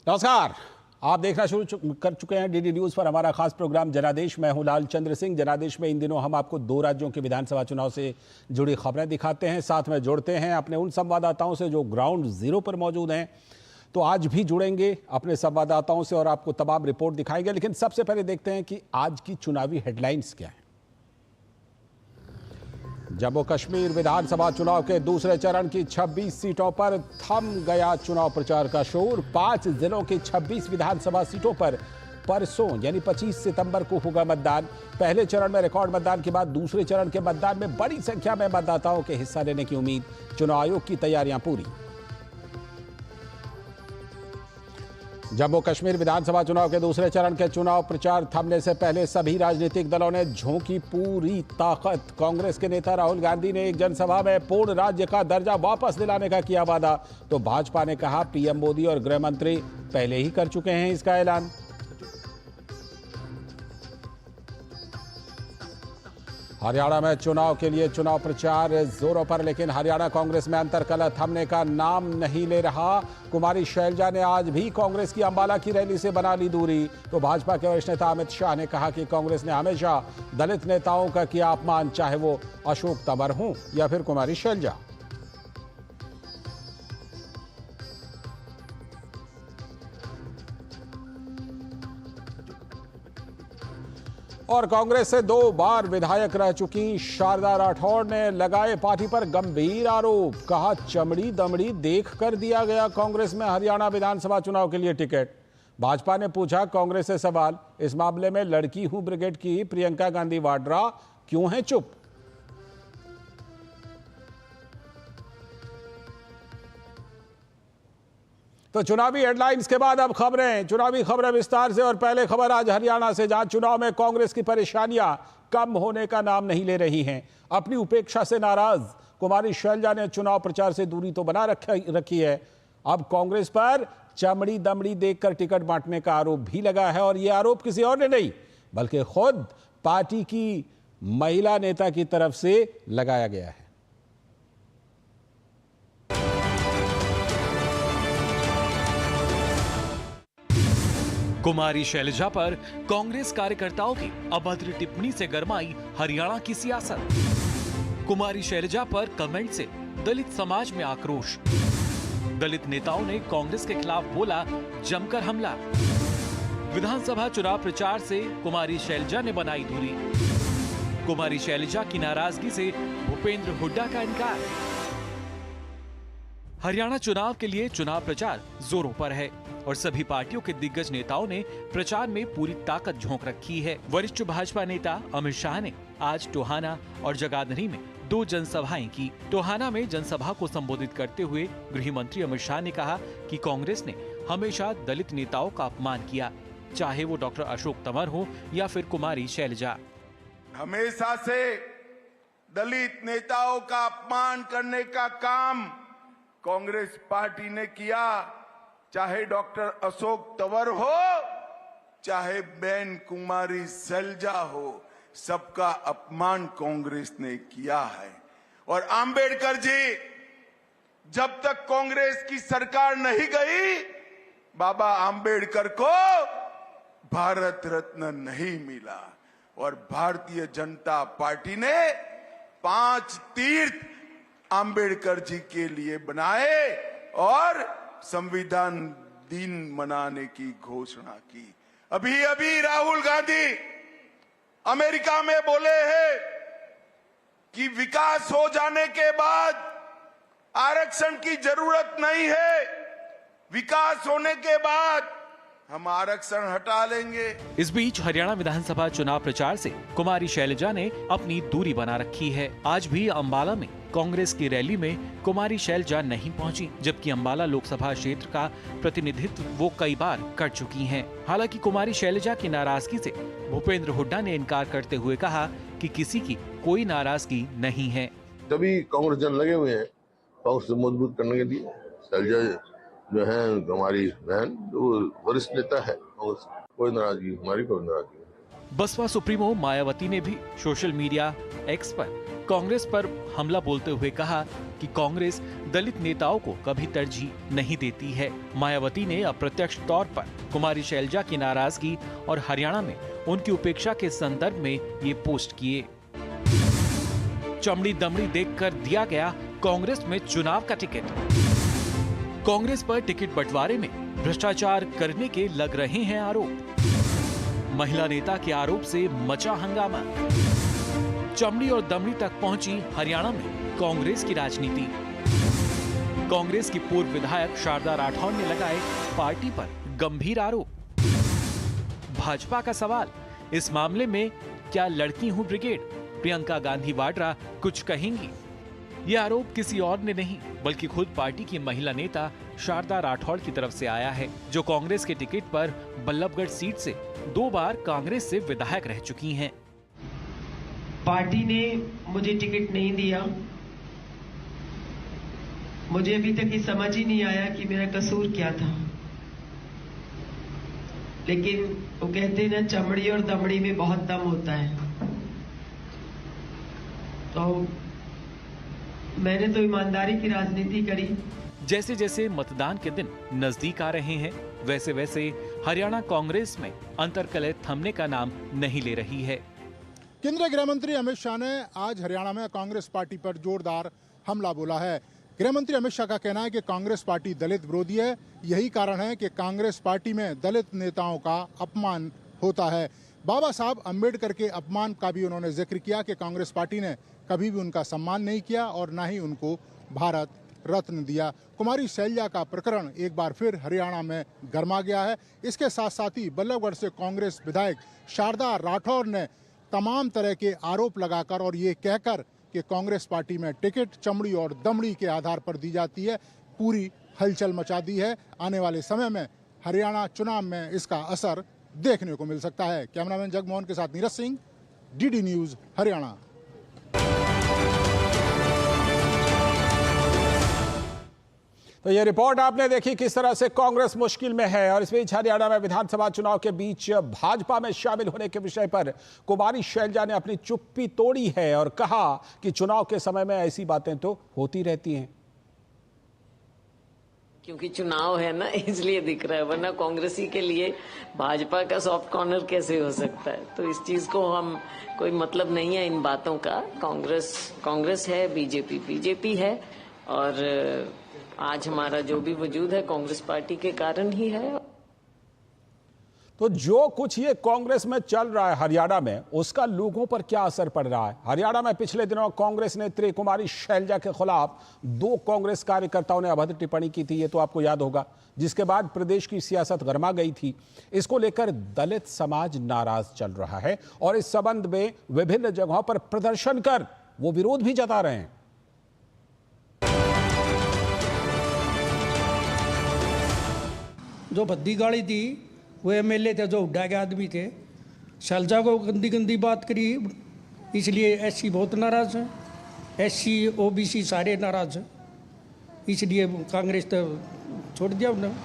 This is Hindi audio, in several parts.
नमस्कार, आप देखना शुरू कर चुके हैं डीडी न्यूज पर हमारा खास प्रोग्राम जनादेश। मैं हूं लालचंद्र सिंह। जनादेश में इन दिनों हम आपको 2 राज्यों के विधानसभा चुनाव से जुड़ी खबरें दिखाते हैं, साथ में जोड़ते हैं अपने उन संवाददाताओं से जो ग्राउंड जीरो पर मौजूद हैं। तो आज भी जुड़ेंगे अपने संवाददाताओं से और आपको तमाम रिपोर्ट दिखाएंगे। लेकिन सबसे पहले देखते हैं कि आज की चुनावी हेडलाइंस क्या है। जम्मू कश्मीर विधानसभा चुनाव के दूसरे चरण की 26 सीटों पर थम गया चुनाव प्रचार का शोर। 5 जिलों की 26 विधानसभा सीटों पर परसों यानी 25 सितंबर को होगा मतदान। पहले चरण में रिकॉर्ड मतदान के बाद दूसरे चरण के मतदान में बड़ी संख्या में मतदाताओं के हिस्सा लेने की उम्मीद। चुनाव आयोग की तैयारियां पूरी। जम्मू कश्मीर विधानसभा चुनाव के दूसरे चरण के चुनाव प्रचार थमने से पहले सभी राजनीतिक दलों ने झोंकी पूरी ताकत। कांग्रेस के नेता राहुल गांधी ने एक जनसभा में पूर्ण राज्य का दर्जा वापस दिलाने का किया वादा, तो भाजपा ने कहा पीएम मोदी और गृह मंत्री पहले ही कर चुके हैं इसका ऐलान। हरियाणा में चुनाव के लिए चुनाव प्रचार जोरों पर, लेकिन हरियाणा कांग्रेस में अंतर्कलह थमने का नाम नहीं ले रहा। कुमारी शैलजा ने आज भी कांग्रेस की अंबाला की रैली से बना ली दूरी, तो भाजपा के वरिष्ठ नेता अमित शाह ने कहा कि कांग्रेस ने हमेशा दलित नेताओं का किया अपमान, चाहे वो अशोक तंवर हों या फिर कुमारी शैलजा। और कांग्रेस से 2 बार विधायक रह चुकी शारदा राठौड़ ने लगाए पार्टी पर गंभीर आरोप। कहा चमड़ी दमड़ी देख कर दिया गया कांग्रेस में हरियाणा विधानसभा चुनाव के लिए टिकट। भाजपा ने पूछा कांग्रेस से सवाल, इस मामले में लड़की हूं ब्रिगेड की प्रियंका गांधी वाड्रा क्यों है चुप। तो चुनावी हेडलाइंस के बाद अब खबरें, चुनावी खबरें विस्तार से। और पहले खबर आज हरियाणा से, जहां चुनाव में कांग्रेस की परेशानियां कम होने का नाम नहीं ले रही हैं। अपनी उपेक्षा से नाराज कुमारी शैलजा ने चुनाव प्रचार से दूरी तो बना रखी है, अब कांग्रेस पर चमड़ी दमड़ी देखकर टिकट बांटने का आरोप भी लगा है। और यह आरोप किसी और ने नहीं बल्कि खुद पार्टी की महिला नेता की तरफ से लगाया गया है। कुमारी शैलजा पर कांग्रेस कार्यकर्ताओं की अभद्र टिप्पणी से गरमाई हरियाणा की सियासत। कुमारी शैलजा पर कमेंट से दलित समाज में आक्रोश। दलित नेताओं ने कांग्रेस के खिलाफ बोला जमकर हमला। विधानसभा चुनाव प्रचार से कुमारी शैलजा ने बनाई दूरी। कुमारी शैलजा की नाराजगी से भूपेंद्र हुड्डा का इनकार। हरियाणा चुनाव के लिए चुनाव प्रचार जोरों पर है और सभी पार्टियों के दिग्गज नेताओं ने प्रचार में पूरी ताकत झोंक रखी है। वरिष्ठ भाजपा नेता अमित शाह ने आज टोहाना और जगाधरी में 2 जनसभाएं की। टोहाना में जनसभा को संबोधित करते हुए गृह मंत्री अमित शाह ने कहा कि कांग्रेस ने हमेशा दलित नेताओं का अपमान किया, चाहे वो डॉक्टर अशोक तंवर हो या फिर कुमारी शैलजा। हमेशा से दलित नेताओं का अपमान करने का काम कांग्रेस पार्टी ने किया, चाहे डॉक्टर अशोक तंवर हो चाहे बहन कुमारी शैलजा हो, सबका अपमान कांग्रेस ने किया है। और आंबेडकर जी, जब तक कांग्रेस की सरकार नहीं गई, बाबा आंबेडकर को भारत रत्न नहीं मिला। और भारतीय जनता पार्टी ने 5 तीर्थ आंबेडकर जी के लिए बनाए और संविधान दिन मनाने की घोषणा की। अभी अभी राहुल गांधी अमेरिका में बोले हैं कि विकास हो जाने के बाद आरक्षण की जरूरत नहीं है, विकास होने के बाद हम आरक्षण हटा लेंगे। इस बीच हरियाणा विधानसभा चुनाव प्रचार से कुमारी शैलजा ने अपनी दूरी बना रखी है। आज भी अंबाला में कांग्रेस की रैली में कुमारी शैलजा नहीं पहुंची, जबकि अंबाला लोकसभा क्षेत्र का प्रतिनिधित्व वो कई बार कर चुकी हैं। हालांकि कुमारी शैलजा की नाराजगी से भूपेंद्र हुड्डा ने इनकार करते हुए कहा कि किसी की कोई नाराजगी नहीं है। तभी कांग्रेस जन लगे हुए हैं कांग्रेस को मजबूत करने के लिए। शैलजा जो है हमारी बहन, वो वरिष्ठ नेता है, कोई नाराजगी, हमारी कोई नाराजगी। बसपा सुप्रीमो मायावती ने भी सोशल मीडिया एक्स पर कांग्रेस पर हमला बोलते हुए कहा कि कांग्रेस दलित नेताओं को कभी तरजीह नहीं देती है। मायावती ने अप्रत्यक्ष तौर पर कुमारी शैलजा की नाराजगी और हरियाणा में उनकी उपेक्षा के संदर्भ में ये पोस्ट किए। चमड़ी दमड़ी देखकर दिया गया कांग्रेस में चुनाव का टिकट। कांग्रेस पर टिकट बंटवारे में भ्रष्टाचार करने के लग रहे हैं आरोप। महिला नेता के आरोप से मचा हंगामा। चमड़ी और दमड़ी तक पहुंची हरियाणा में कांग्रेस की राजनीति। कांग्रेस की पूर्व विधायक शारदा राठौर ने लगाए पार्टी पर गंभीर आरोप। भाजपा का सवाल, इस मामले में क्या लड़की हूं ब्रिगेड प्रियंका गांधी वाड्रा कुछ कहेंगी? ये आरोप किसी और ने नहीं बल्कि खुद पार्टी की महिला नेता शारदा राठौर की तरफ से आया है, जो कांग्रेस के टिकट पर बल्लभगढ़ सीट से 2 बार कांग्रेस से विधायक रह चुकी हैं। पार्टी ने मुझे टिकट नहीं दिया। मुझे अभी तक ये समझ ही नहीं आया कि मेरा कसूर क्या था। लेकिन वो कहते हैं ना, चमड़ी और दमड़ी में बहुत दम होता है। तो मैंने तो ईमानदारी की राजनीति करी। जैसे जैसे मतदान के दिन नजदीक आ रहे हैं, वैसे वैसे हरियाणा कांग्रेस में अंतर्कलह थमने का नाम नहीं ले रही है। केंद्रीय गृह मंत्री अमित शाह ने आज हरियाणा में कांग्रेस पार्टी पर जोरदार हमला बोला है। गृह मंत्री अमित शाह का कहना है कि कांग्रेस पार्टी दलित विरोधी है। यही कारण है कि कांग्रेस पार्टी में दलित नेताओं का अपमान होता है। बाबा साहब अंबेडकर के अपमान का भी उन्होंने जिक्र किया कि कांग्रेस पार्टी ने कभी भी उनका सम्मान नहीं किया और न ही उनको भारत रत्न दिया। कुमारी शैलजा का प्रकरण एक बार फिर हरियाणा में गरमा गया है। इसके साथ साथ ही बल्लभगढ़ से कांग्रेस विधायक शारदा राठौर ने तमाम तरह के आरोप लगाकर और ये कहकर कि कांग्रेस पार्टी में टिकट चमड़ी और दमड़ी के आधार पर दी जाती है, पूरी हलचल मचा दी है। आने वाले समय में हरियाणा चुनाव में इसका असर देखने को मिल सकता है। कैमरामैन जगमोहन के साथ नीरज सिंह, डीडी न्यूज हरियाणा। तो ये रिपोर्ट आपने देखी किस तरह से कांग्रेस मुश्किल में है। और इस बीच हरियाणा में विधानसभा चुनाव के बीच भाजपा में शामिल होने के विषय पर कुमारी शैलजा ने अपनी चुप्पी तोड़ी है और कहा कि चुनाव के समय में ऐसी बातें तो होती रहती हैं। क्योंकि चुनाव है ना, इसलिए दिख रहा है, वरना कांग्रेसी के लिए भाजपा का सॉफ्ट कॉर्नर कैसे हो सकता है। तो इस चीज को हम कोई मतलब नहीं है इन बातों का। कांग्रेस है, बीजेपी है और आज हमारा जो भी वजूद है कांग्रेस पार्टी के कारण ही है। तो जो कुछ ये कांग्रेस में चल रहा है हरियाणा में, उसका लोगों पर क्या असर पड़ रहा है? हरियाणा में पिछले दिनों कांग्रेस नेत्री कुमारी शैलजा के खिलाफ 2 कांग्रेस कार्यकर्ताओं ने अभद्र टिप्पणी की थी, ये तो आपको याद होगा, जिसके बाद प्रदेश की सियासत गरमा गई थी। इसको लेकर दलित समाज नाराज चल रहा है और इस संबंध में विभिन्न जगहों पर प्रदर्शन कर वो विरोध भी जता रहे हैं। जो भद्दी गाड़ी थी वो एमएलए थे, जो हुड्डा के आदमी थे, शैलजा को गंदी गंदी बात करी, इसलिए एससी बहुत नाराज है, एससी ओबीसी सारे नाराज है, इसलिए कांग्रेस तो छोड़ दिया उन्होंने।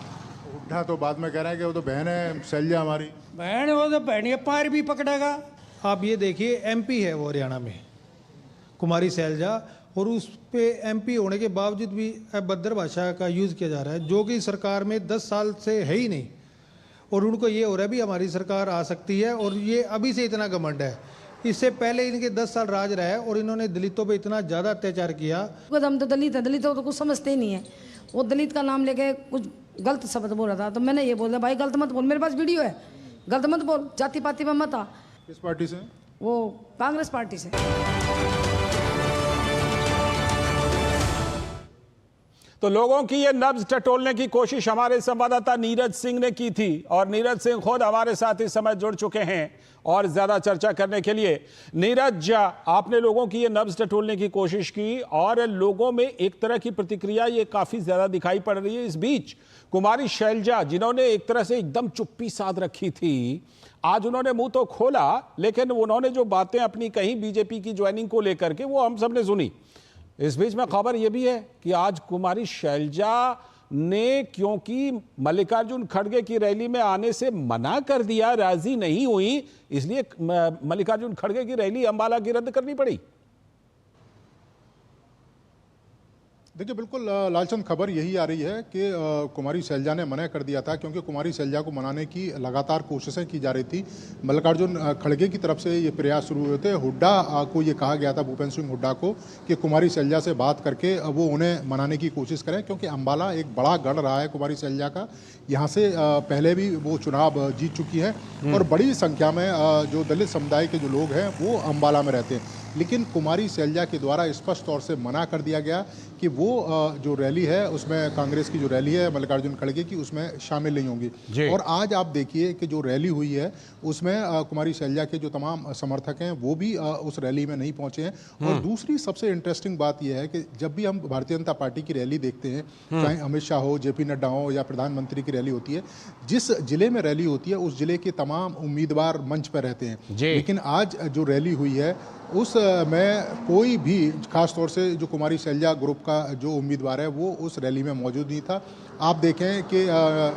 हुड्डा तो बाद में कह रहे हैं कि वो तो बहन है शैलजा हमारी। बहन वो तो बहन पार भी पकड़ेगा। आप ये देखिए, एमपी है वो हरियाणा में कुमारी शैलजा, और उस पे एमपी होने के बावजूद भी अभद्र भाषा का यूज़ किया जा रहा है, जो कि सरकार में 10 साल से है ही नहीं। और उनको ये हो रहा है भी हमारी सरकार आ सकती है, और ये अभी से इतना घमंड है। इससे पहले इनके 10 साल राज रहा है और इन्होंने दलितों पे इतना ज़्यादा अत्याचार किया। हम तो दलित है, दलितों तो कुछ समझते ही नहीं है। वो दलित का नाम लेके कुछ गलत शब्द बोल रहा था, तो मैंने ये बोला भाई गलत मत बोल, मेरे पास वीडियो है, गलत मत बोल, जाति पाति में मत आ। किस पार्टी से? वो कांग्रेस पार्टी से। तो लोगों की ये नब्ज टटोलने की कोशिश हमारे संवाददाता नीरज सिंह ने की थी और नीरज सिंह खुद हमारे साथ इस समय जुड़ चुके हैं और ज्यादा चर्चा करने के लिए। नीरज, आपने लोगों की ये नब्ज टटोलने की कोशिश की और लोगों में एक तरह की प्रतिक्रिया ये काफी ज्यादा दिखाई पड़ रही है। इस बीच कुमारी शैलजा, जिन्होंने एक तरह से एकदम चुप्पी साध रखी थी, आज उन्होंने मुंह तो खोला, लेकिन उन्होंने जो बातें अपनी कही बीजेपी की ज्वाइनिंग को लेकर के, वो हम सब ने सुनी। इस बीच में खबर यह भी है कि आज कुमारी शैलजा ने, क्योंकि मल्लिकार्जुन खड़गे की रैली में आने से मना कर दिया, राजी नहीं हुई, इसलिए मल्लिकार्जुन खड़गे की रैली अंबाला की रद्द करनी पड़ी। देखिए बिल्कुल लालचंद, खबर यही आ रही है कि कुमारी सैलजा ने मना कर दिया था, क्योंकि कुमारी सैलजा को मनाने की लगातार कोशिशें की जा रही थी। मल्लिकार्जुन खड़गे की तरफ से ये प्रयास शुरू हुए थे। हुड्डा को ये कहा गया था, भूपेंद्र सिंह हुड्डा को, कि कुमारी सैलजा से बात करके वो उन्हें मनाने की कोशिश करें, क्योंकि अम्बाला एक बड़ा गढ़ रहा है कुमारी सैलजा का। यहाँ से पहले भी वो चुनाव जीत चुकी है और बड़ी संख्या में जो दलित समुदाय के जो लोग हैं वो अम्बाला में रहते हैं। लेकिन कुमारी सैलजा के द्वारा स्पष्ट तौर से मना कर दिया गया कि वो जो रैली है उसमें, कांग्रेस की जो रैली है मल्लिकार्जुन खड़गे की, उसमें शामिल नहीं होंगी। और आज आप देखिए कि जो रैली हुई है उसमें कुमारी सैलजा के जो तमाम समर्थक हैं वो भी उस रैली में नहीं पहुंचे हैं। और दूसरी सबसे इंटरेस्टिंग बात यह है कि जब भी हम भारतीय जनता पार्टी की रैली देखते हैं, चाहे अमित शाह हो, जेपी नड्डा हो या प्रधानमंत्री की रैली होती है, जिस जिले में रैली होती है उस जिले के तमाम उम्मीदवार मंच पर रहते हैं। लेकिन आज जो रैली हुई है उस में कोई भी, खासतौर से जो कुमारी सैलजा ग्रुप का जो उम्मीदवार है वो उस रैली में मौजूद नहीं था। आप देखें कि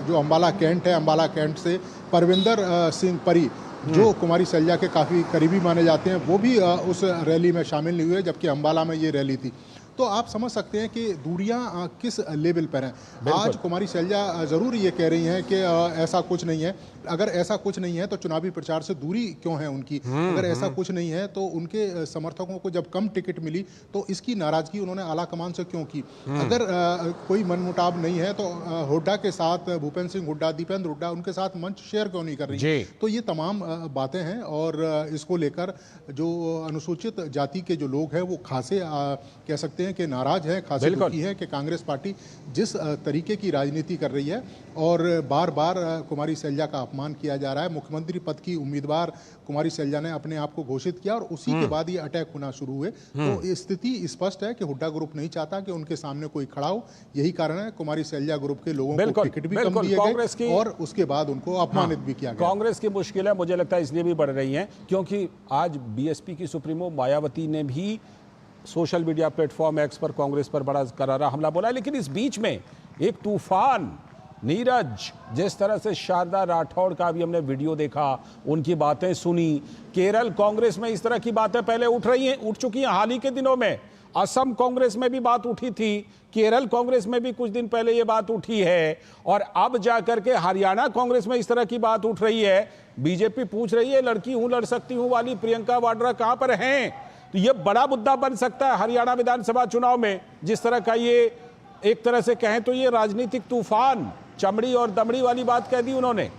जो अम्बाला कैंट है, अम्बाला कैंट से परविंदर सिंह परी, जो कुमारी सैलजा के काफ़ी करीबी माने जाते हैं, वो भी उस रैली में शामिल नहीं हुए, जबकि अम्बाला में ये रैली थी। तो आप समझ सकते हैं कि दूरियां किस लेवल पर हैं। आज कुमारी सैलजा ज़रूर ये कह रही हैं कि ऐसा कुछ नहीं है। अगर ऐसा कुछ नहीं है तो चुनावी प्रचार से दूरी क्यों है उनकी? अगर ऐसा कुछ नहीं है तो उनके समर्थकों को जब कम टिकट मिली तो इसकी नाराजगी उन्होंने आला कमान से क्यों की? अगर कोई मनमुटाव नहीं है तो हुड्डा के साथ, भूपेंद्र सिंह हुड्डा, दीपेंद्र हुड्डा, उनके साथ मंच शेयर क्यों नहीं कर रही? तो ये तमाम बातें हैं और इसको लेकर जो अनुसूचित जाति के जो लोग हैं वो खासे कह सकते हैं कि नाराज है, खासी दुखी है कि कांग्रेस पार्टी जिस तरीके की राजनीति कर रही है और बार बार कुमारी सैलजा का अपमान किया जा रहा है। मुख्यमंत्री पद की उम्मीदवार कुमारी सैलजा ने अपने आप को घोषित किया और उसी के बाद ये अटैक होना शुरू हुए। तो स्थिति स्पष्ट है कि हुड्डा ग्रुप नहीं चाहता कि उनके सामने कोई खड़ा हो। यही कारण है कुमारी सैलजा ग्रुप के लोगों को टिकट भी कम दिए गए और उसके बाद उनको अपमानित भी किया गया। कांग्रेस की मुश्किलें मुझे लगता है इसलिए भी बढ़ रही हैं क्योंकि आज बीएसपी की सुप्रीमो मायावती ने भी सोशल मीडिया प्लेटफॉर्म एक्स पर कांग्रेस पर बड़ा करारा हमला बोला है। लेकिन इस बीच में एक तूफान, नीरज, जिस तरह से शारदा राठौड़ का भी हमने वीडियो देखा, उनकी बातें सुनी। केरल कांग्रेस में इस तरह की बातें पहले उठ चुकी हैं हाल ही के दिनों में। असम कांग्रेस में भी बात उठी थी, केरल कांग्रेस में भी कुछ दिन पहले ये बात उठी है और अब जाकर के हरियाणा कांग्रेस में इस तरह की बात उठ रही है। बीजेपी पूछ रही है लड़की हूं लड़ सकती हूं वाली प्रियंका वाड्रा कहां पर हैं? तो ये बड़ा मुद्दा बन सकता है हरियाणा विधानसभा चुनाव में। जिस तरह का ये एक तरह से कहें तो ये राजनीतिक तूफान, चमड़ी और दमड़ी वाली बात कह दी उन्होंने।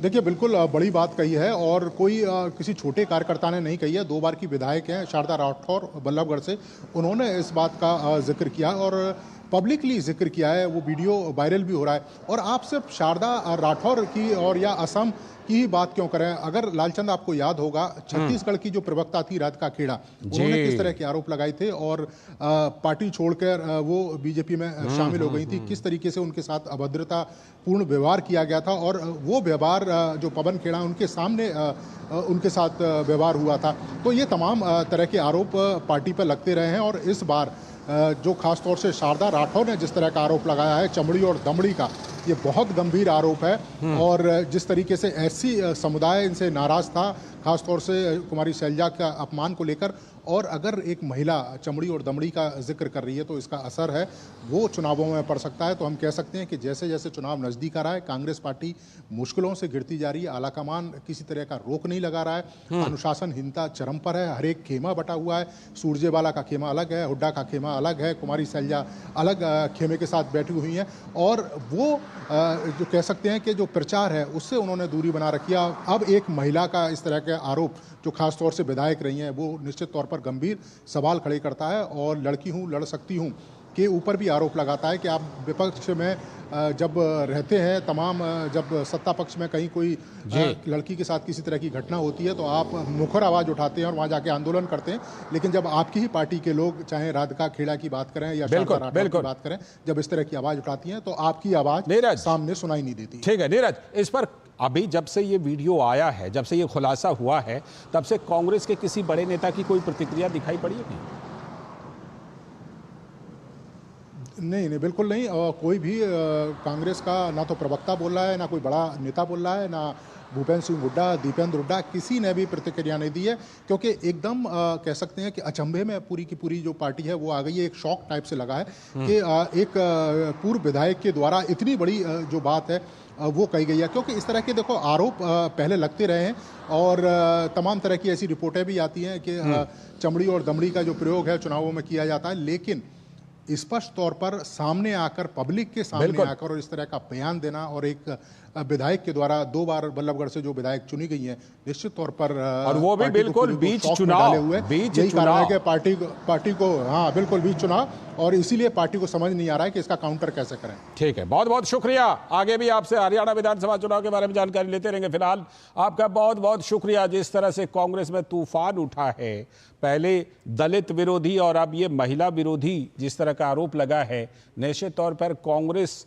देखिए बिल्कुल बड़ी बात कही है और कोई किसी छोटे कार्यकर्ता ने नहीं कही है। 2 बार की विधायक हैं शारदा राठौर बल्लभगढ़ से, उन्होंने इस बात का जिक्र किया और पब्लिकली जिक्र किया है। वो वीडियो वायरल भी हो रहा है। और आप सिर्फ शारदा राठौर की और या असम की ही बात क्यों करें? अगर लालचंद आपको याद होगा, छत्तीसगढ़ की जो प्रवक्ता थी राधिका खेड़ा, उन्होंने किस तरह के आरोप लगाए थे और पार्टी छोड़कर वो बीजेपी में शामिल हो गई थी। किस तरीके से उनके साथ अभद्रता पूर्ण व्यवहार किया गया था और वो व्यवहार जो पवन खेड़ा उनके सामने उनके साथ व्यवहार हुआ था। तो ये तमाम तरह के आरोप पार्टी पर लगते रहे हैं और इस बार जो खास तौर से शारदा राठौर ने जिस तरह का आरोप लगाया है चमड़ी और दमड़ी का, ये बहुत गंभीर आरोप है। और जिस तरीके से एससी समुदाय इनसे नाराज था, खासतौर से कुमारी सैलजा का अपमान को लेकर, और अगर एक महिला चमड़ी और दमड़ी का जिक्र कर रही है तो इसका असर है वो चुनावों में पड़ सकता है। तो हम कह सकते हैं कि जैसे जैसे चुनाव नज़दीक आ रहा है कांग्रेस पार्टी मुश्किलों से घिरती जा रही है। आलाकमान किसी तरह का रोक नहीं लगा रहा है, अनुशासनहीनता चरम पर है, हर एक खेमा बटा हुआ है। सुरजेवाला का खेमा अलग है, हुड्डा का खेमा अलग है, कुमारी सैलजा अलग खेमे के साथ बैठी हुई हैं और वो जो कह सकते हैं कि जो प्रचार है उससे उन्होंने दूरी बना रखी है। अब एक महिला का इस तरह के आरोप जो खास तौर से विधायक रही हैं वो निश्चित तौर पर गंभीर सवाल खड़े करता है और लड़की हूँ लड़ सकती हूँ के ऊपर भी आरोप लगाता है कि आप विपक्ष में जब रहते हैं, तमाम जब सत्ता पक्ष में कहीं कोई लड़की के साथ किसी तरह की घटना होती है तो आप मुखर आवाज़ उठाते हैं और वहाँ जाके आंदोलन करते हैं। लेकिन जब आपकी ही पार्टी के लोग, चाहे राधिका खेड़ा की बात करें या शारदा राठौर की बात करें, जब इस तरह की आवाज़ उठाती हैं तो आपकी आवाज़ सामने सुनाई नहीं देती। ठीक है नीरज, इस पर अभी जब से ये वीडियो आया है, जब से ये खुलासा हुआ है, तब से कांग्रेस के किसी बड़े नेता की कोई प्रतिक्रिया दिखाई पड़ी है? नहीं, बिल्कुल नहीं। कोई भी कांग्रेस का ना तो प्रवक्ता बोल रहा है, ना कोई बड़ा नेता बोल रहा है, ना भूपेंद्र सिंह हुड्डा, दीपेंद्र हुड्डा, किसी ने भी प्रतिक्रिया नहीं दी है, क्योंकि एकदम कह सकते हैं कि अचंभे में पूरी की पूरी जो पार्टी है वो आ गई है। एक शॉक टाइप से लगा है कि एक पूर्व विधायक के द्वारा इतनी बड़ी जो बात है वो कही गई है, क्योंकि इस तरह के देखो आरोप पहले लगते रहे हैं और तमाम तरह की ऐसी रिपोर्टें भी आती हैं कि चमड़ी और दमड़ी का जो प्रयोग है चुनावों में किया जाता है, लेकिन स्पष्ट तौर पर सामने आकर, पब्लिक के सामने आकर और इस तरह का बयान देना, और एक विधायक के द्वारा 2 बार बल्लभगढ़ से जो विधायक चुनी गई हैं, निश्चित तौर पर और वो भी बिल्कुल बीच चुनाव, बीच चुनाव के पार्टी को हाँ बिल्कुल बीच चुनाव, और इसीलिए पार्टी को समझ नहीं आ रहा है कि इसका काउंटर कैसे करें। ठीक है, बहुत बहुत शुक्रिया। आगे भी आपसे हरियाणा विधानसभा चुनाव के बारे में जानकारी लेते रहेंगे। फिलहाल आपका बहुत बहुत शुक्रिया। जिस तरह से कांग्रेस में तूफान उठा है, पहले दलित विरोधी और अब ये महिला विरोधी जिस तरह का आरोप लगा है, निश्चित तौर पर कांग्रेस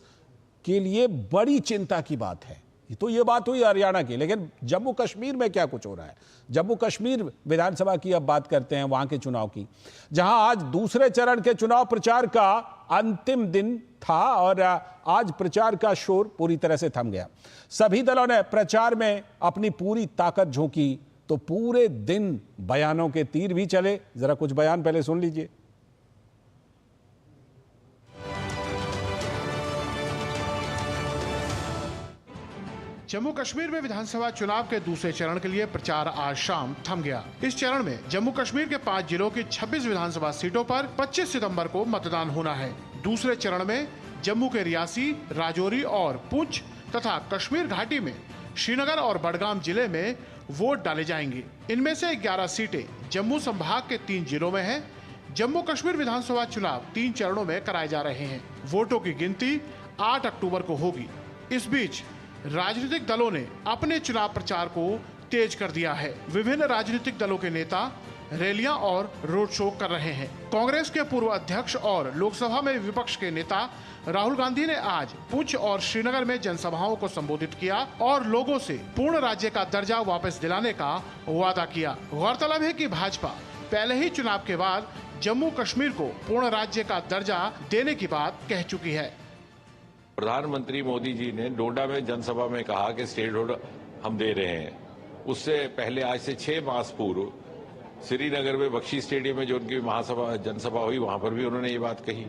के लिए बड़ी चिंता की बात है। तो ये बात हुई हरियाणा की, लेकिन जम्मू कश्मीर में क्या कुछ हो रहा है? जम्मू कश्मीर विधानसभा की अब बात करते हैं, वहां के चुनाव की, जहां आज दूसरे चरण के चुनाव प्रचार का अंतिम दिन था और आज प्रचार का शोर पूरी तरह से थम गया। सभी दलों ने प्रचार में अपनी पूरी ताकत झोंकी, तो पूरे दिन बयानों के तीर भी चले। जरा कुछ बयान पहले सुन लीजिए। जम्मू कश्मीर में विधानसभा चुनाव के दूसरे चरण के लिए प्रचार आज शाम थम गया। इस चरण में जम्मू कश्मीर के 5 जिलों की 26 विधानसभा सीटों पर 25 सितंबर को मतदान होना है। दूसरे चरण में जम्मू के रियासी, राजौरी और पुंछ तथा कश्मीर घाटी में श्रीनगर और बडगाम जिले में वोट डाले जाएंगे। इनमें से 11 सीटें जम्मू संभाग के 3 जिलों में है। जम्मू कश्मीर विधानसभा चुनाव 3 चरणों में कराए जा रहे हैं। वोटों की गिनती 8 अक्टूबर को होगी। इस बीच राजनीतिक दलों ने अपने चुनाव प्रचार को तेज कर दिया है। विभिन्न राजनीतिक दलों के नेता रैलियां और रोड शो कर रहे हैं। कांग्रेस के पूर्व अध्यक्ष और लोकसभा में विपक्ष के नेता राहुल गांधी ने आज पुंछ और श्रीनगर में जनसभाओं को संबोधित किया और लोगों से पूर्ण राज्य का दर्जा वापस दिलाने का वादा किया। गौरतलब है कि भाजपा पहले ही चुनाव के बाद जम्मू कश्मीर को पूर्ण राज्य का दर्जा देने की बात कह चुकी है। प्रधानमंत्री मोदी जी ने डोडा में जनसभा में कहा कि स्टेट हुड हम दे रहे हैं। उससे पहले आज से 6 मास पूर्व श्रीनगर में बख्शी स्टेडियम में जो उनकी महासभा जनसभा हुई, वहां पर भी उन्होंने ये बात कही।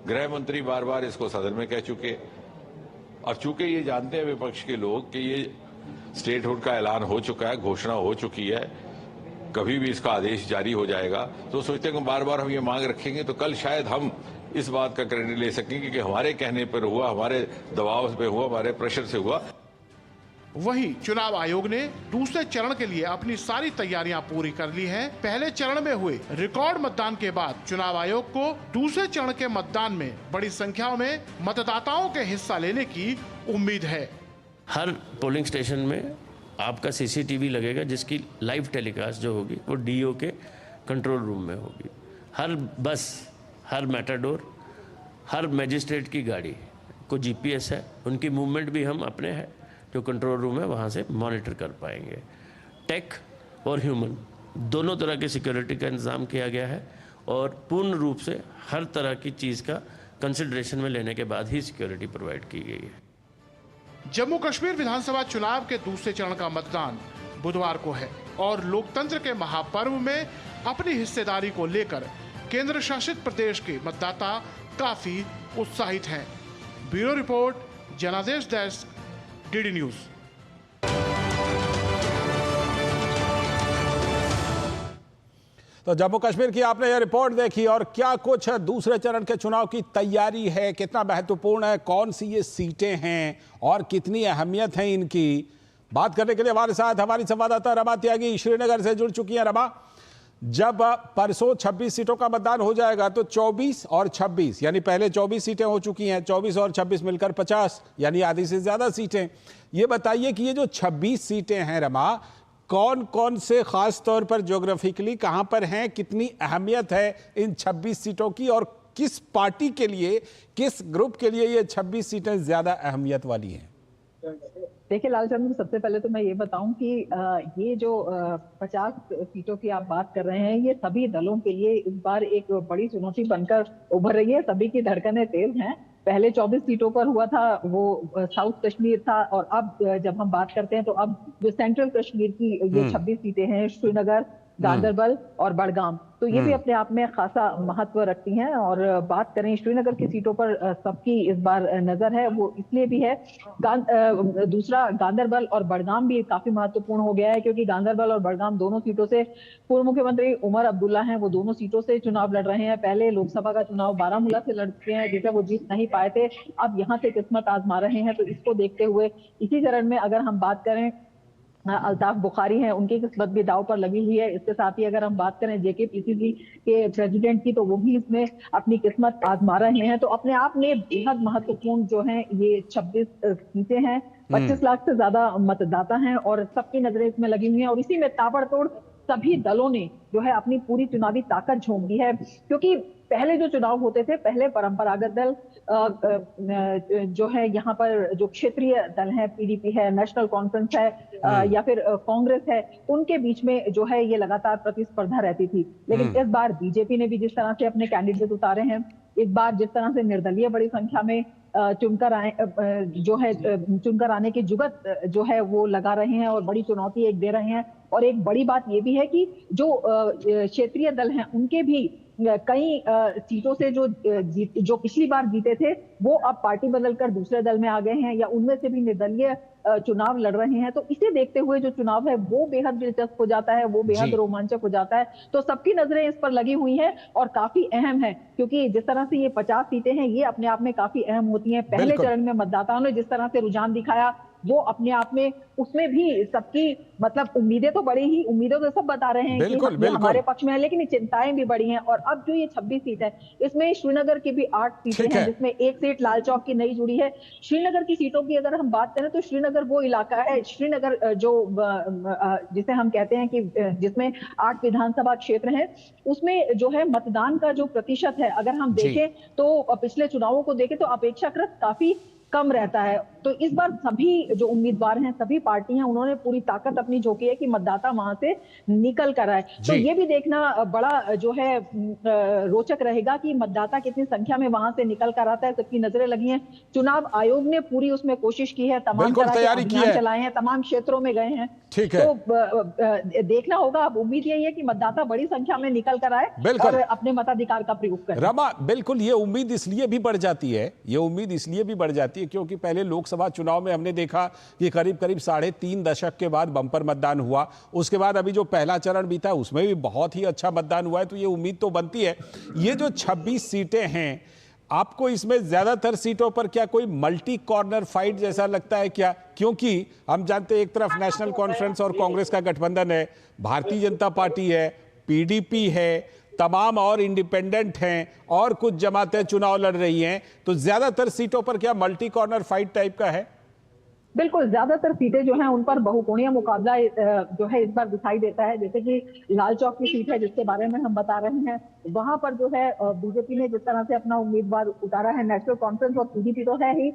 गृह मंत्री बार बार इसको सदन में कह चुके। और चूंकि ये जानते हैं विपक्ष के लोग कि ये स्टेट हुड का ऐलान हो चुका है, घोषणा हो चुकी है, कभी भी इसका आदेश जारी हो जाएगा, तो सोचते हैं कि बार बार हम ये मांग रखेंगे तो कल शायद हम इस बात का क्रेडिट ले सकेंगे कि हमारे कहने पर हुआ, हमारे दबाव पे हुआ, हमारे प्रेशर से हुआ। वहीं चुनाव आयोग ने दूसरे चरण के लिए अपनी सारी तैयारियां पूरी कर ली हैं। पहले चरण में हुए रिकॉर्ड मतदान के बाद चुनाव आयोग को दूसरे चरण के मतदान में बड़ी संख्या में मतदाताओं के हिस्सा लेने की उम्मीद है। हर पोलिंग स्टेशन में आपका सीसीटीवी लगेगा, जिसकी लाइव टेलीकास्ट जो होगी वो डीओ के कंट्रोल रूम में होगी। हर बस, हर मैटाडोर, हर मैजिस्ट्रेट की गाड़ी को जीपीएस है, उनकी मूवमेंट भी हम अपने है जो कंट्रोल रूम है वहाँ से मॉनिटर कर पाएंगे। टेक और ह्यूमन दोनों तरह की सिक्योरिटी का इंतज़ाम किया गया है और पूर्ण रूप से हर तरह की चीज़ का कंसिडरेशन में लेने के बाद ही सिक्योरिटी प्रोवाइड की गई है। जम्मू कश्मीर विधानसभा चुनाव के दूसरे चरण का मतदान बुधवार को है और लोकतंत्र के महापर्व में अपनी हिस्सेदारी को लेकर केंद्र शासित प्रदेश के मतदाता काफी उत्साहित हैं। ब्यूरो रिपोर्ट, जनादेश डेस्क, डीडी न्यूज। तो जम्मू कश्मीर की आपने यह रिपोर्ट देखी और क्या कुछ दूसरे चरण के चुनाव की तैयारी है, कितना महत्वपूर्ण है, कौन सी ये सीटें हैं और कितनी अहमियत है इनकी, बात करने के लिए हमारे साथ हमारी संवाददाता रमा त्यागी श्रीनगर से जुड़ चुकी है। रमा, जब परसों 26 सीटों का मतदान हो जाएगा तो 24 और 26 यानी पहले 24 सीटें हो चुकी हैं, 24 और 26 मिलकर 50 यानी आधी से ज्यादा सीटें। ये बताइए कि ये जो 26 सीटें हैं रमा, कौन कौन से खास तौर पर ज्योग्राफिकली कहां पर हैं, कितनी अहमियत है इन 26 सीटों की और किस पार्टी के लिए, किस ग्रुप के लिए ये 26 सीटें ज्यादा अहमियत वाली हैं? देखिए लालचंद, सबसे पहले तो मैं ये बताऊं कि ये जो 50 सीटों की आप बात कर रहे हैं, ये सभी दलों के लिए इस बार एक बड़ी चुनौती बनकर उभर रही है। सभी की धड़कनें तेज हैं। पहले 24 सीटों पर हुआ था, वो साउथ कश्मीर था, और अब जब हम बात करते हैं तो अब जो सेंट्रल कश्मीर की ये 26 सीटें हैं, श्रीनगर, गांदरबल और बड़गाम, तो ये भी अपने आप में खासा महत्व रखती हैं। और बात करें श्रीनगर की सीटों पर, सबकी इस बार नजर है, वो इसलिए भी है, दूसरा गांदरबल और बड़गाम भी काफी महत्वपूर्ण हो गया है, क्योंकि गांदरबल और बड़गाम दोनों सीटों से पूर्व मुख्यमंत्री उमर अब्दुल्ला हैं, वो दोनों सीटों से चुनाव लड़ रहे हैं। पहले लोकसभा का चुनाव बारामूला से लड़ चुके हैं, जिसे वो जीत नहीं पाए थे, अब यहाँ से किस्मत आजमा रहे हैं। तो इसको देखते हुए इसी चरण में अगर हम बात करें, अल्ताफ बुखारी हैं, उनकी किस्मत भी दाव पर लगी हुई है। इसके साथ ही अगर हम बात करें JKPCC के प्रेसिडेंट की, तो वो भी इसमें अपनी किस्मत आजमा रहे हैं। तो अपने आप में बेहद महत्वपूर्ण जो है ये 26 सीटें हैं, 25 लाख से ज्यादा मतदाता हैं और सबकी नजरें इसमें लगी हुई हैं। और इसी में ताबड़तोड़ सभी दलों ने जो है अपनी पूरी चुनावी ताकत झोंक दी है, क्योंकि पहले जो चुनाव होते थे, पहले परंपरागत दल जो है यहाँ पर जो क्षेत्रीय दल है, PDP है, नेशनल कॉन्फ्रेंस है या फिर कांग्रेस है, उनके बीच में जो है ये लगातार प्रतिस्पर्धा रहती थी। लेकिन इस बार बीजेपी ने भी जिस तरह से अपने कैंडिडेट उतारे हैं, इस बार जिस तरह से निर्दलीय बड़ी संख्या में चुनकर आने की जुगत जो है वो लगा रहे हैं और बड़ी चुनौती एक दे रहे हैं। और एक बड़ी बात ये भी है कि जो क्षेत्रीय दल हैं, उनके भी कई सीटों से जो पिछली बार जीते थे, वो अब पार्टी बदलकर दूसरे दल में आ गए हैं या उनमें से भी निर्दलीय चुनाव लड़ रहे हैं। तो इसे देखते हुए जो चुनाव है वो बेहद दिलचस्प हो जाता है, वो बेहद रोमांचक हो जाता है। तो सबकी नजरें इस पर लगी हुई हैं और काफी अहम है, क्योंकि जिस तरह से ये 50 सीटें हैं, ये अपने आप में काफी अहम होती हैं। पहले चरण में मतदाताओं ने जिस तरह से रुझान दिखाया, वो अपने आप में, उसमें भी सबकी मतलब उम्मीदें तो बड़ी ही, उम्मीदें तो सब बता रहे हैं कि हमारे पक्ष में है, लेकिन चिंताएं भी बड़ी हैं। और अब जो ये 26 सीट है, इसमें श्रीनगर की भी 8 सीटें हैं, जिसमें एक सीट लाल चौक की नई जुड़ी है। श्रीनगर की सीटों की अगर हम बात करें, तो श्रीनगर वो इलाका है, श्रीनगर जो जिसे हम कहते हैं कि जिसमें 8 विधानसभा क्षेत्र हैं, उसमें जो है मतदान का जो प्रतिशत है, अगर हम देखें तो पिछले चुनावों को देखें तो अपेक्षाकृत काफी कम रहता है। तो इस बार सभी जो उम्मीदवार हैं, सभी पार्टी हैं, उन्होंने पूरी ताकत अपनी झोंकी है कि मतदाता वहां से निकल कर आए। तो ये भी देखना बड़ा जो है रोचक रहेगा कि मतदाता कितनी संख्या में वहां से निकल कर आता है। सबकी नजरें लगी हैं। चुनाव आयोग ने पूरी उसमें कोशिश की है, तमाम तरह के अभियान चलाए हैं, तमाम क्षेत्रों में गए हैं। तो देखना होगा। अब उम्मीद यही है कि मतदाता बड़ी संख्या में निकल कर आए और अपने मताधिकार का प्रयोग करें। रमा, बिल्कुल ये उम्मीद इसलिए भी बढ़ जाती है, ये उम्मीद इसलिए भी बढ़ जाती है क्योंकि पहले लोकसभा चुनाव में हमने देखा कि करीब 3.5 दशक के बाद बंपर मतदान हुआ। उसके बाद अभी जो पहला चरण बीता है, उसमें भी बहुत ही अच्छा मतदान हुआ है। तो ये उम्मीद तो बनती है। ये जो 26 सीटें हैं, आपको इसमें ज्यादातर सीटों पर क्या कोई मल्टी कॉर्नर फाइट जैसा लगता है क्या? क्योंकि हम जानते हैं एक तरफ नेशनल कॉन्फ्रेंस और कांग्रेस का गठबंधन है, भारतीय जनता पार्टी है, PDP है, तमाम और इंडिपेंडेंट हैं और कुछ जमातें चुनाव लड़ रही हैं। तो ज्यादातर सीटों पर क्या मल्टी कॉर्नर फाइट टाइप का है? बिल्कुल, ज्यादातर सीटें जो हैं उन पर बहुकोणीय मुकाबला जो है इस बार दिखाई देता है। जैसे कि लाल चौक की सीट है, जिसके बारे में हम बता रहे हैं, वहां पर जो है बीजेपी ने जिस तरह से अपना उम्मीदवार उतारा है, नेशनल कॉन्फ्रेंस और PDP तो है ही,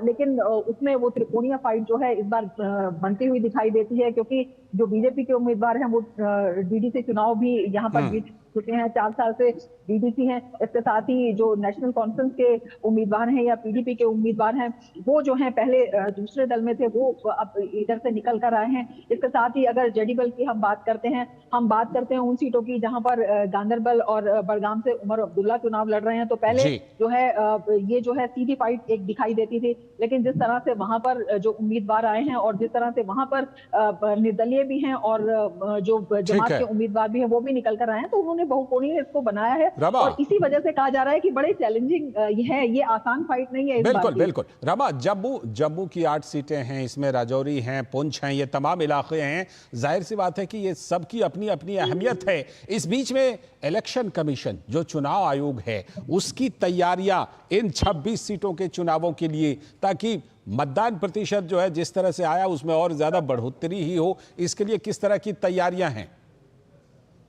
लेकिन उसमें वो त्रिकोणीय फाइट जो है इस बार बनती हुई दिखाई देती है, क्योंकि जो बीजेपी के उम्मीदवार हैं वो DD से चुनाव भी यहाँ पर जीत चुके हैं, 4 साल से DDC हैं। इसके साथ ही जो नेशनल कॉन्फ्रेंस के उम्मीदवार हैं या PDP के उम्मीदवार हैं, वो जो हैं पहले दूसरे दल में थे, वो अब इधर से निकल कर आए हैं। इसके साथ ही अगर जेडीबल की हम बात करते हैं उन सीटों की जहां पर गांदरबल और बड़गाम से उमर अब्दुल्ला चुनाव लड़ रहे हैं। तो पहले जो है ये जो है सीधी फाइट एक दिखाई देती थी, लेकिन जिस तरह से वहां पर जो उम्मीदवार आए हैं और जिस तरह से वहां पर निर्दलीय भी हैं और जो जमात के उम्मीदवार भी हैं, वो भी निकल कर आए हैं, तो उन्होंने बहुकोणीय इसको बनाया है। और इसी वजह से कहा जा रहा है कि बड़े चैलेंजिंग है, ये आसान फाइट नहीं है। बिल्कुल बिल्कुल। रमा, जम्मू की 8 सीटें हैं, इसमें राजौरी हैं, पुंछ हैं, ये तमाम इलाके हैं। जाहिर सी बात है कि ये सबकी अपनी अपनी अहमियत है। इस बीच में इलेक्शन कमीशन जो चुनाव आयोग है, उसकी तैयारियां इन 26 सीटों के चुनावों के लिए, ताकि मतदान प्रतिशत जो है जिस तरह से आया उसमें और ज्यादा बढ़ोतरी ही हो, इसके लिए किस तरह की तैयारियां हैं?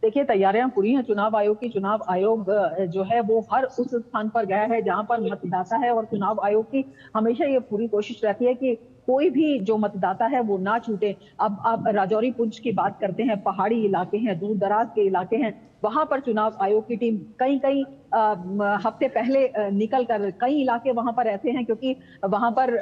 देखिए, तैयारियां पूरी हैं चुनाव आयोग की। चुनाव आयोग जो है वो हर उस स्थान पर गया है जहां पर मतदाता है, और चुनाव आयोग की हमेशा ये पूरी कोशिश रहती है कि कोई भी जो मतदाता है वो ना छूटे। अब आप राजौरी पुंछ की बात करते हैं, पहाड़ी इलाके हैं, दूर दराज के इलाके हैं, वहां पर चुनाव आयोग की टीम कई हफ्ते पहले निकल कर, कई इलाके वहां पर ऐसे हैं क्योंकि वहां पर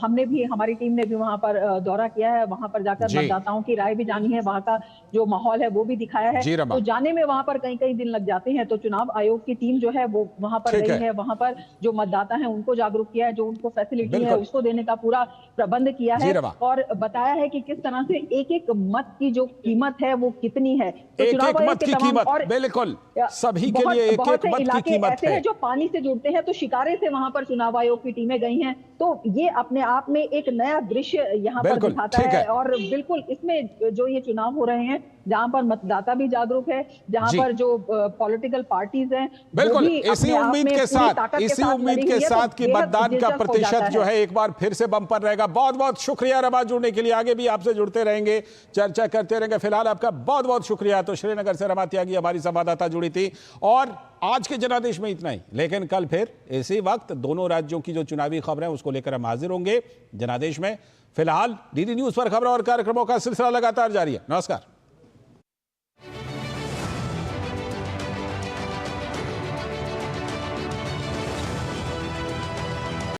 हमने भी, हमारी टीम ने भी वहां पर दौरा किया है, वहां पर जाकर मतदाताओं की राय भी जानी है, वहां का जो माहौल है वो भी दिखाया है। तो जाने में वहां पर कई दिन लग जाते हैं। तो चुनाव आयोग की टीम जो है वो वहां पर रही है, वहां पर जो मतदाता है उनको जागरूक किया है, जो उनको फैसिलिटी है उसको देने का पूरा प्रबंध किया है और बताया है कि किस तरह से एक मत की जो कीमत है वो कितनी है। तो चुनाव आयोग के तमाम और बिल्कुल सभी के लिए एक मत की कीमत ऐसे हैं जो पानी से जुड़ते हैं, तो शिकारे से वहां पर चुनाव आयोग की टीमें गई हैं। तो ये अपने आप में एक नया दृश्य यहाँ पर दिखाता है और बिल्कुल इसमें जो ये चुनाव हो रहे हैं जहां पर मतदाता भी जागरूक है, जहां पर जो पॉलिटिकल पार्टीज हैं, बिल्कुल इसी उम्मीद के साथ कि मतदान का प्रतिशत जो है एक बार फिर से बम्पर रहेगा। बहुत बहुत शुक्रिया रमा, जुड़ने के लिए। आगे भी आपसे जुड़ते रहेंगे, चर्चा करते रहेंगे। फिलहाल आपका बहुत बहुत शुक्रिया। तो श्रीनगर से रमा त्यागी हमारी संवाददाता जुड़ी थी। और आज के जनादेश में इतना ही, लेकिन कल फिर इसी वक्त दोनों राज्यों की जो चुनावी खबरें उसको लेकर हम हाजिर होंगे जनादेश में। फिलहाल डीडी न्यूज पर खबरों और कार्यक्रमों का सिलसिला लगातार जारी है। नमस्कार।